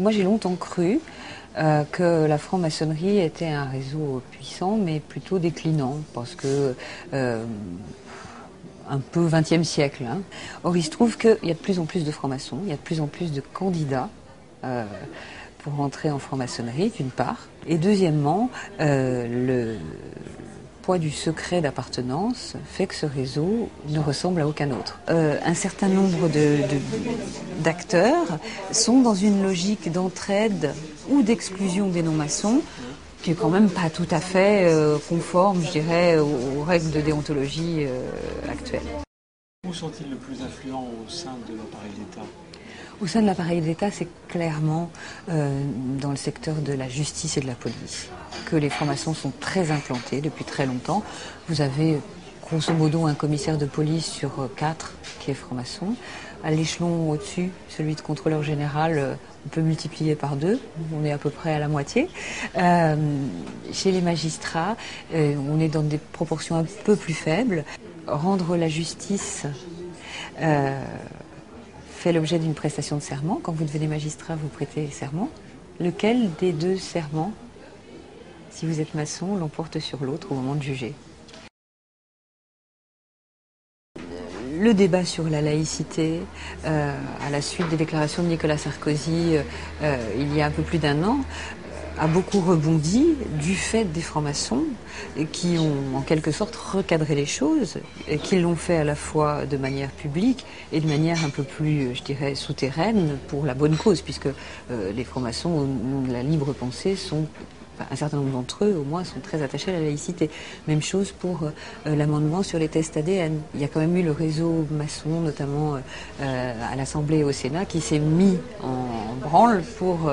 Moi, j'ai longtemps cru que la franc-maçonnerie était un réseau puissant, mais plutôt déclinant, parce que un peu 20e siècle. Hein. Or, il se trouve qu'il y a de plus en plus de francs-maçons, il y a de plus en plus de candidats pour entrer en franc-maçonnerie, d'une part. Et deuxièmement, le poids du secret d'appartenance fait que ce réseau ne ressemble à aucun autre. Un certain nombre d'acteurs sont dans une logique d'entraide ou d'exclusion des non-maçons qui est quand même pas tout à fait conforme, je dirais, aux règles de déontologie actuelles. Où sont-ils le plus influents au sein de l'appareil d'État ? Au sein de l'appareil d'État, c'est clairement dans le secteur de la justice et de la police que les francs-maçons sont très implantés depuis très longtemps. Vous avez grosso modo un commissaire de police sur 4 qui est franc-maçon. À l'échelon au-dessus, celui de contrôleur général, on peut multiplier par 2, on est à peu près à la moitié. Chez les magistrats, on est dans des proportions un peu plus faibles. Rendre la justice fait l'objet d'une prestation de serment. Quand vous devenez magistrat, vous prêtez serment. Lequel des deux serments, si vous êtes maçon, l'emporte sur l'autre au moment de juger ? Le débat sur la laïcité, à la suite des déclarations de Nicolas Sarkozy il y a un peu plus d'1 an, a beaucoup rebondi du fait des francs-maçons qui ont en quelque sorte recadré les choses, et qui l'ont fait à la fois de manière publique et de manière un peu plus, je dirais, souterraine pour la bonne cause, puisque les francs-maçons, au nom de la libre pensée, un certain nombre d'entre eux, au moins, sont très attachés à la laïcité. Même chose pour l'amendement sur les tests ADN. Il y a quand même eu le réseau maçon, notamment à l'Assemblée et au Sénat, qui s'est mis en branle pour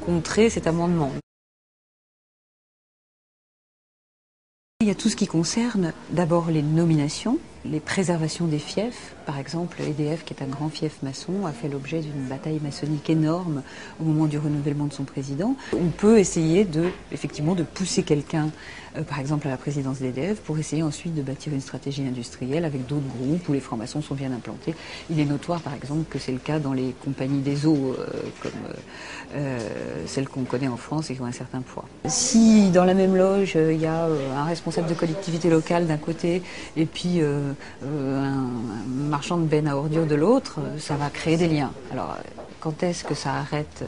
contrer cet amendement. Il y a tout ce qui concerne d'abord les nominations, les préservations des fiefs. Par exemple, EDF, qui est un grand fief maçon, a fait l'objet d'une bataille maçonnique énorme au moment du renouvellement de son président. On peut essayer effectivement de pousser quelqu'un, par exemple à la présidence d'EDF, pour essayer ensuite de bâtir une stratégie industrielle avec d'autres groupes où les francs-maçons sont bien implantés. Il est notoire, par exemple, que c'est le cas dans les compagnies des eaux, comme celles qu'on connaît en France et qui ont un certain poids. Si dans la même loge, il y a un responsable de collectivité locale d'un côté et puis un marchand de bennes à ordures de l'autre, ça va créer des liens. Alors, quand est-ce que ça arrête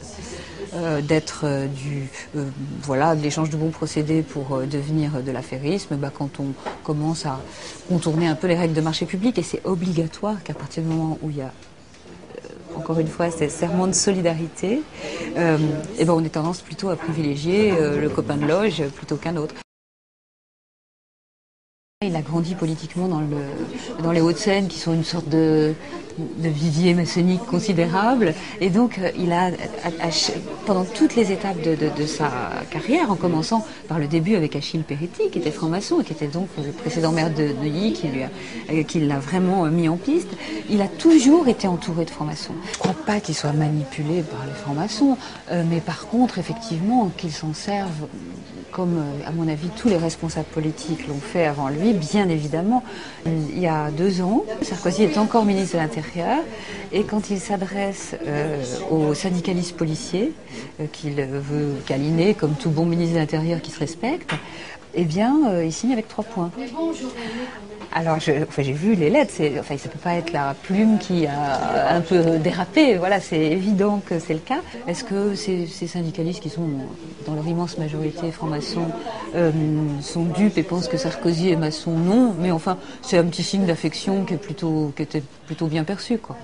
d'être de l'échange de bons procédés pour devenir de l'affairisme? Quand on commence à contourner un peu les règles de marché public, et c'est obligatoire qu'à partir du moment où il y a encore une fois, c'est serment de solidarité, on est tendance plutôt à privilégier le copain de loge plutôt qu'un autre. Il a grandi politiquement dans les Hauts-de-Seine, qui sont une sorte de vivier maçonnique considérable. Et donc, il a, pendant toutes les étapes de sa carrière, en commençant par le début avec Achille Peretti, qui était franc-maçon, et qui était donc le précédent maire de Neuilly, qui l'a vraiment mis en piste, il a toujours été entouré de francs-maçons. Je ne crois pas qu'il soit manipulé par les francs-maçons, mais par contre, effectivement, qu'il s'en serve, comme, à mon avis, tous les responsables politiques l'ont fait avant lui, bien évidemment. Il y a 2 ans, Sarkozy est encore ministre de l'Intérieur, et quand il s'adresse aux syndicalistes policiers, qu'il veut câliner comme tout bon ministre de l'Intérieur qui se respecte, il signe avec 3 points. Alors, j'ai vu les lettres, ça ne peut pas être la plume qui a un peu dérapé, voilà, c'est évident que c'est le cas. Est-ce que ces syndicalistes qui sont dans leur immense majorité francs-maçons sont dupes et pensent que Sarkozy est maçon? Non, mais enfin, c'est un petit signe d'affection qui était plutôt bien perçu, quoi.